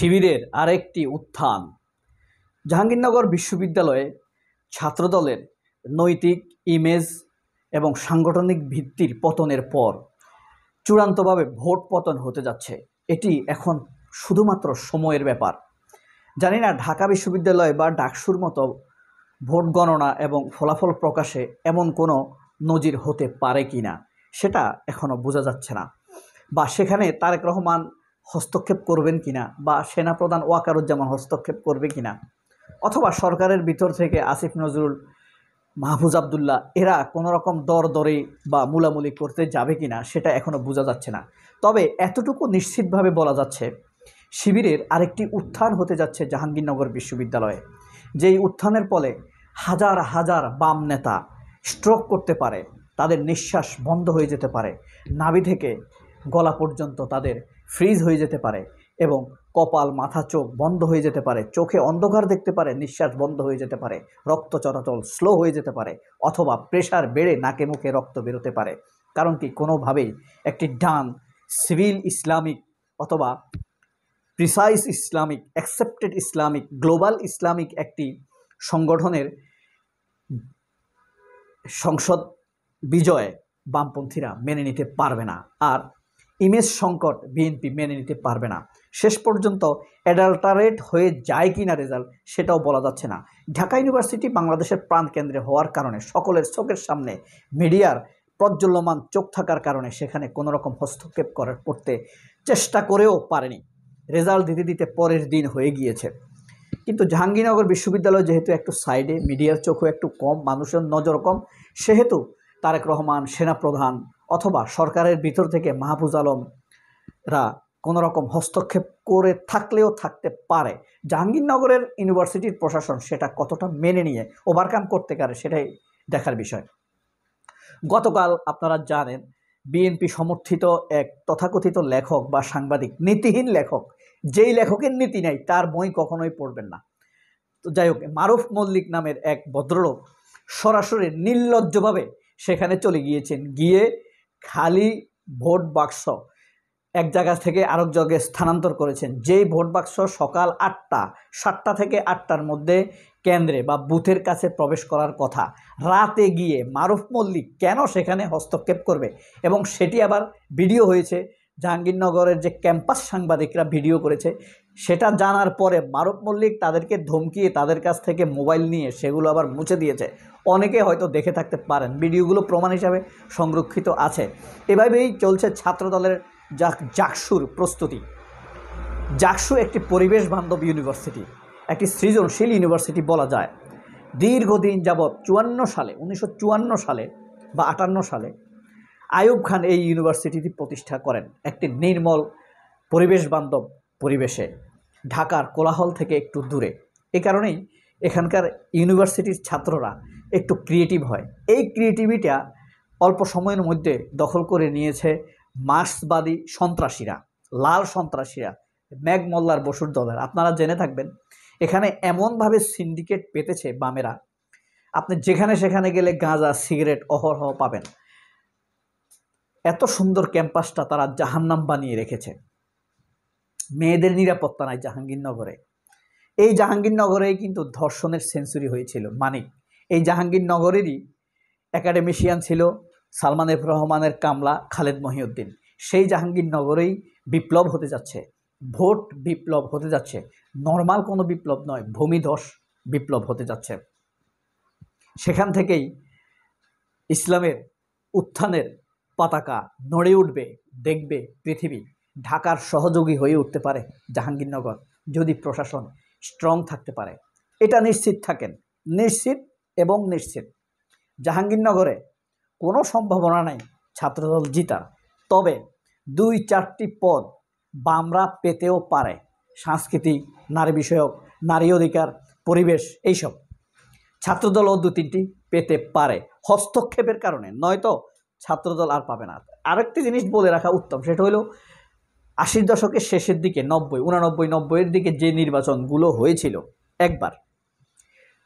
শিবিরের আরেকটি উত্থান। জাহাঙ্গীরনগর বিশ্ববিদ্যালয়ে ছাত্রদলের নৈতিক ইমেজ এবং সাংগঠনিক ভিত্তির পতনের পর চূড়ান্তভাবে ভোট পতন হতে যাচ্ছে। এটি এখন শুধুমাত্র সময়ের ব্যাপার। জানি না ঢাকা বিশ্ববিদ্যালয় বা ডাকসুর মতো ভোট গণনা এবং ফলাফল প্রকাশে এমন কোনো নজির হতে পারে কি না, সেটা এখনও বোঝা যাচ্ছে না। বা সেখানে তারেক রহমান হস্তক্ষেপ করবেন কিনা, বা সেনাপ্রধান ওয়াকারুজ্জামান হস্তক্ষেপ করবে কিনা, অথবা সরকারের ভিতর থেকে আসিফ নজরুল, মাহফুজ আবদুল্লাহ এরা কোনো রকম দরদরে বা মুলামুলি করতে যাবে কিনা, সেটা এখনও বোঝা যাচ্ছে না। তবে এতটুকু নিশ্চিতভাবে বলা যাচ্ছে, শিবিরের আরেকটি উত্থান হতে যাচ্ছে জাহাঙ্গীরনগর বিশ্ববিদ্যালয়ে। যেই উত্থানের ফলে হাজার হাজার বাম নেতা স্ট্রোক করতে পারে, তাদের নিঃশ্বাস বন্ধ হয়ে যেতে পারে, নাভি থেকে গলা পর্যন্ত তাদের ফ্রিজ হয়ে যেতে পারে, এবং কপাল, মাথা, চোখ বন্ধ হয়ে যেতে পারে, চোখে অন্ধকার দেখতে পারে, নিঃশ্বাস বন্ধ হয়ে যেতে পারে, রক্ত চলাচল স্লো হয়ে যেতে পারে, অথবা প্রেশার বেড়ে নাকে মুখে রক্ত বেরোতে পারে। কারণ কি, কোনোভাবেই একটি ডান সিভিল ইসলামিক অথবা precise Islamic, accepted Islamic, global Islamic একটি সংগঠনের সংসদ বিজয় বামপন্থীরা মেনে নিতে পারবে না, আর ইমেজ সংকট বিএনপি মেনে নিতে পারবে না। শেষ পর্যন্ত অ্যাডাল্টারেট হয়ে যায় কি না রেজাল্ট, সেটাও বলা যাচ্ছে না। ঢাকা ইউনিভার্সিটি বাংলাদেশের প্রাণকেন্দ্রে হওয়ার কারণে, সকলের চোখের সামনে মিডিয়ার প্রজ্বল্যমান চোখ থাকার কারণে সেখানে কোনো রকম হস্তক্ষেপ করতে চেষ্টা করেও পারেনি। রেজাল্ট দিতে দিতে পরের দিন হয়ে গিয়েছে। কিন্তু জাহাঙ্গীরনগর বিশ্ববিদ্যালয় যেহেতু একটু সাইডে, মিডিয়ার চোখও একটু কম, মানুষের নজর কম, সেহেতু তারেক রহমান, সেনাপ্রধান অথবা সরকারের ভিতর থেকে মাহফুজ আলমরা কোনো রকম হস্তক্ষেপ করে থাকলেও থাকতে পারে। জাহাঙ্গীরনগরের ইউনিভার্সিটির প্রশাসন সেটা কতটা মেনে নিয়ে ওভারকাম করতে পারে, সেটাই দেখার বিষয়। গতকাল আপনারা জানেন, বিএনপি সমর্থিত এক তথাকথিত লেখক বা সাংবাদিক, নীতিহীন লেখক, যেই লেখকের নীতি নেই তার বই কখনোই পড়বেন না। তো যাই হোক, মারুফ মল্লিক নামের এক ভদ্রলোক সরাসরি নির্লজ্জভাবে সেখানে চলে গিয়েছেন, গিয়ে খালি ভোট বাক্স এক জায়গা থেকে আরেক জায়গায় স্থানান্তর করেছেন। যেই ভোট বাক্স সকাল 8টা, 7টা থেকে 8টার মধ্যে কেন্দ্রে বা বুথের কাছে প্রবেশ করার কথা, রাতে গিয়ে মারুফ মল্লিক কেন সেখানে হস্তক্ষেপ করবে? এবং সেটি আবার ভিডিও হয়েছে, জাহাঙ্গীরনগরের যে ক্যাম্পাস সাংবাদিকরা ভিডিও করেছে। সেটা জানার পরে মারুফ মল্লিক তাদেরকে ধমকিয়ে তাদের কাছ থেকে মোবাইল নিয়ে সেগুলো আবার মুছে দিয়েছে। অনেকে হয়তো দেখে থাকতে পারেন, ভিডিওগুলো প্রমাণ হিসাবে সংরক্ষিত আছে। এভাবেই চলছে ছাত্রদলের জাকসুর প্রস্তুতি। জাকসু একটি পরিবেশ বান্ধব ইউনিভার্সিটি, একটি সৃজনশীল ইউনিভার্সিটি বলা যায়। দীর্ঘদিন যাবৎ 1954 সালে বা 58 সালে আইয়ুব খান এই ইউনিভার্সিটিটি প্রতিষ্ঠা করেন একটি নির্মল পরিবেশ বান্ধব পরিবেশে, ঢাকার কোলাহল থেকে একটু দূরে। এ কারণেই এখানকার ইউনিভার্সিটির ছাত্ররা একটু ক্রিয়েটিভ হয়। এই ক্রিয়েটিভিটা অল্প সময়ের মধ্যে দখল করে নিয়েছে মার্ক্সবাদী সন্ত্রাসীরা, লাল সন্ত্রাসীরা, ম্যাগ মোল্লার বসুর দলের। আপনারা জেনে থাকবেন, এখানে এমনভাবে সিন্ডিকেট পেতেছে বামেরা, আপনি যেখানে সেখানে গেলে গাঁজা, সিগারেট অহরহ পাবেন। এত সুন্দর ক্যাম্পাসটা তারা জাহান্নাম বানিয়ে রেখেছে। মেয়েদের নিরাপত্তা নাই জাহাঙ্গীরনগরে। এই জাহাঙ্গীরনগরেই কিন্তু ধর্ষণের সেঞ্চুরি হয়েছিল মানিক। এই জাহাঙ্গীরনগরেরই একাডেমিশিয়ান ছিল সালমান এফ রহমানের কামলা খালেদ মহিউদ্দিন। সেই জাহাঙ্গীরনগরেই বিপ্লব হতে যাচ্ছে, ভোট বিপ্লব হতে যাচ্ছে। নর্মাল কোনো বিপ্লব নয়, ভূমিধস বিপ্লব হতে যাচ্ছে। সেখান থেকেই ইসলামের উত্থানের পতাকা নড়ে উঠবে, দেখবে পৃথিবী। ঢাকার সহযোগী হয়ে উঠতে পারে জাহাঙ্গীরনগর, যদি প্রশাসন স্ট্রং থাকতে পারে। এটা নিশ্চিত থাকেন, নিশ্চিত এবং নিশ্চিত। জাহাঙ্গীরনগরে কোনো সম্ভাবনা নাই ছাত্রদল জিতার, তবে 2-4টি পদ বামরা পেতেও পারে। সাংস্কৃতিক, নারী বিষয়ক, নারী অধিকার, পরিবেশ, এইসব ছাত্রদলও 2-3টি পেতে পারে হস্তক্ষেপের কারণে, নয়তো ছাত্রদল আর পাবে না। আরেকটি জিনিস বলে রাখা উত্তম, সেটা হলো 80 দশকের শেষের দিকে, 89-90-এর দিকে যে নির্বাচনগুলো হয়েছিল একবার,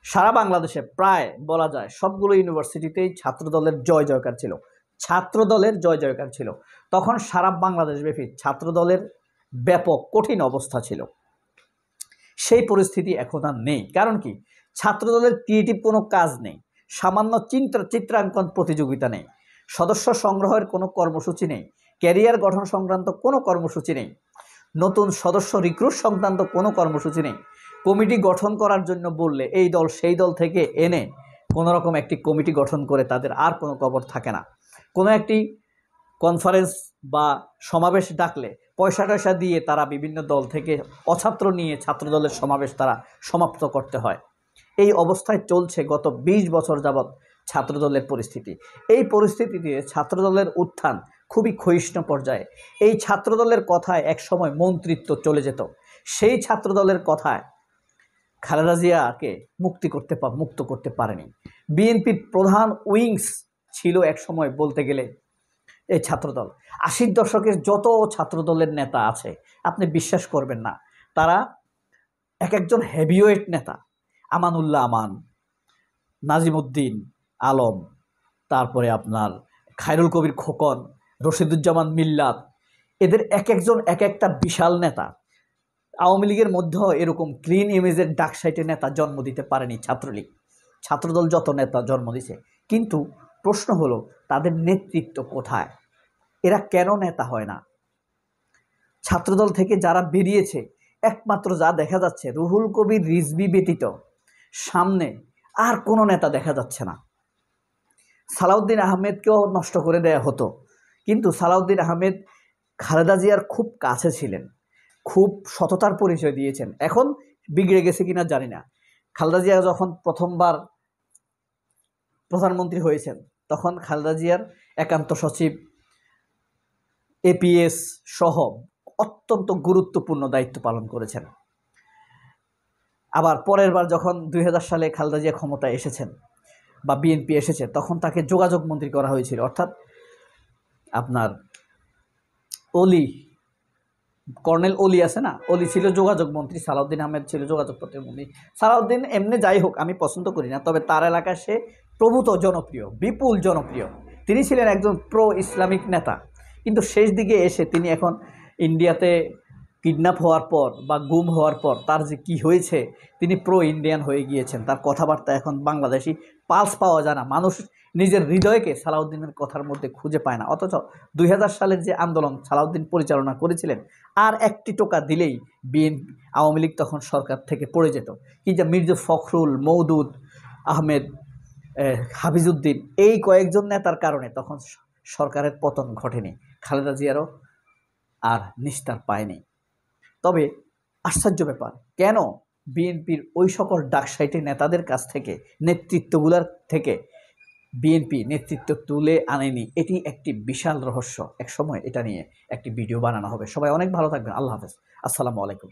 সারা বাংলাদেশে প্রায় বলা যায় সবগুলো ইউনিভার্সিটিতেই ছাত্রদলের জয় জয়কার ছিল। ছাত্রদলের জয় জয়কার ছিল। তখন সারা বাংলাদেশব্যাপী ছাত্রদলের ব্যাপক কঠিন অবস্থা ছিল। সেই পরিস্থিতি এখন আর নেই। কারণ কি, ছাত্রদলের ক্রিয়েটিভ কোনো কাজ নেই, সামান্য চিত্রাঙ্কন প্রতিযোগিতা নেই, সদস্য সংগ্রহের কোনো কর্মসূচি নেই, ক্যারিয়ার গঠন সংক্রান্ত কোনো কর্মসূচি নেই, নতুন সদস্য রিক্রুট সংক্রান্ত কোনো কর্মসূচি নেই। কমিটি গঠন করার জন্য বললে এই দল সেই দল থেকে এনে কোনো রকম একটি কমিটি গঠন করে তাদের আর কোনো খবর থাকে না। কোনো একটি কনফারেন্স বা সমাবেশ ডাকলে পয়সা দিয়ে তারা বিভিন্ন দল থেকে অছাত্র নিয়ে ছাত্রদলের সমাবেশ তারা সমাপ্ত করতে হয়। এই অবস্থায় চলছে গত 20 বছর যাবৎ ছাত্রদলের পরিস্থিতি। এই পরিস্থিতিতে ছাত্রদলের উত্থান খুবই ক্ষয়িষ্ণু পর্যায়ে। এই ছাত্রদলের কথায় একসময় মন্ত্রিত্ব চলে যেত, সেই ছাত্রদলের কথায় খালেদা জিয়াকে মুক্ত করতে পারেনি। বিএনপির প্রধান উইংস ছিল একসময় বলতে গেলে এই ছাত্রদল। 80-র দশকের যত ছাত্রদলের নেতা আছে আপনি বিশ্বাস করবেন না, তারা এক একজন হেভিওয়েট নেতা। আমানুল্লাহ আমান, নাজিমুদ্দিন আলম, তারপরে আপনার খায়রুল কবির খোকন, রশিদুজ্জামান মিল্লাত, এদের এক একজন এক একটা বিশাল নেতা। আওয়ামী লীগের মধ্যেও এরকম ক্লিন ইমেজের ডাকসাইটে নেতা জন্ম দিতে পারেনি ছাত্রলীগ। ছাত্রদল যত নেতা জন্ম দিছে, কিন্তু প্রশ্ন হলো তাদের নেতৃত্ব কোথায়? এরা কেন নেতা হয় না? ছাত্রদল থেকে যারা বেরিয়েছে একমাত্র যা দেখা যাচ্ছে রুহুল কবির রিজভী ব্যতীত সামনে আর কোনো নেতা দেখা যাচ্ছে না। সালাউদ্দিন আহমেদকেও নষ্ট করে দেয়া হতো, কিন্তু সালাউদ্দিন আহমেদ খালেদা জিয়ার খুব কাছে ছিলেন, খুব সততার পরিচয় দিয়েছেন। এখন বিগড়ে গেছে কিনা জানি না। খালেদা জিয়া যখন প্রথমবার প্রধানমন্ত্রী হয়েছেন তখন খালেদা জিয়ার একান্ত সচিব, এপিএস সহ অত্যন্ত গুরুত্বপূর্ণ দায়িত্ব পালন করেছেন। আবার পরের বার যখন 2000 সালে খালেদা জিয়া ক্ষমতায় এসেছেন বা বিএনপি এসেছে, তখন তাকে যোগাযোগ মন্ত্রী করা হয়েছিল। অর্থাৎ আপনার কর্নেল অলি আছে না, অলি ছিল যোগাযোগ মন্ত্রী, সালাউদ্দিন আহমেদ ছিল যোগাযোগ প্রতিমন্ত্রী। সালাউদ্দিন এমনি যাই হোক, আমি পছন্দ করি না, তবে তার এলাকায় সে প্রভূত জনপ্রিয়, বিপুল জনপ্রিয়। তিনি ছিলেন একজন প্রো ইসলামিক নেতা, কিন্তু শেষ দিকে এসে তিনি এখন ইন্ডিয়াতে কিডন্যাপ হওয়ার পর বা গুম হওয়ার পর তার যে কী হয়েছে, তিনি প্রো ইন্ডিয়ান হয়ে গিয়েছেন। তার কথাবার্তা এখন বাংলাদেশি পালস পাওয়া যায় না। মানুষ নিজের হৃদয়কে সালাউদ্দিনের কথার মধ্যে খুঁজে পায় না। অথচ 2000 সালের যে আন্দোলন সালাউদ্দিন পরিচালনা করেছিলেন, আর একটি টোকা দিলেই আওয়ামী লীগ তখন সরকার থেকে পড়ে যেত। কি যে মির্জা ফখরুল, মওদুদ আহমেদ, হাফিজউদ্দিন, এই কয়েকজন নেতার কারণে তখন সরকারের পতন ঘটেনি, খালেদা জিয়ারও আর নিস্তার পায়নি। তবে আশ্চর্য ব্যাপার, কেন বিএনপির ওই সকল ডাকসাইটে নেতাদের কাছ থেকে, নেতৃত্বগুলার থেকে বিএনপি নেতৃত্ব তুলে আনেনি, এটি একটি বিশাল রহস্য। এক সময় এটা নিয়ে একটি ভিডিও বানানো হবে। সবাই অনেক ভালো থাকবেন। আল্লাহ হাফেজ, আসসালামু আলাইকুম।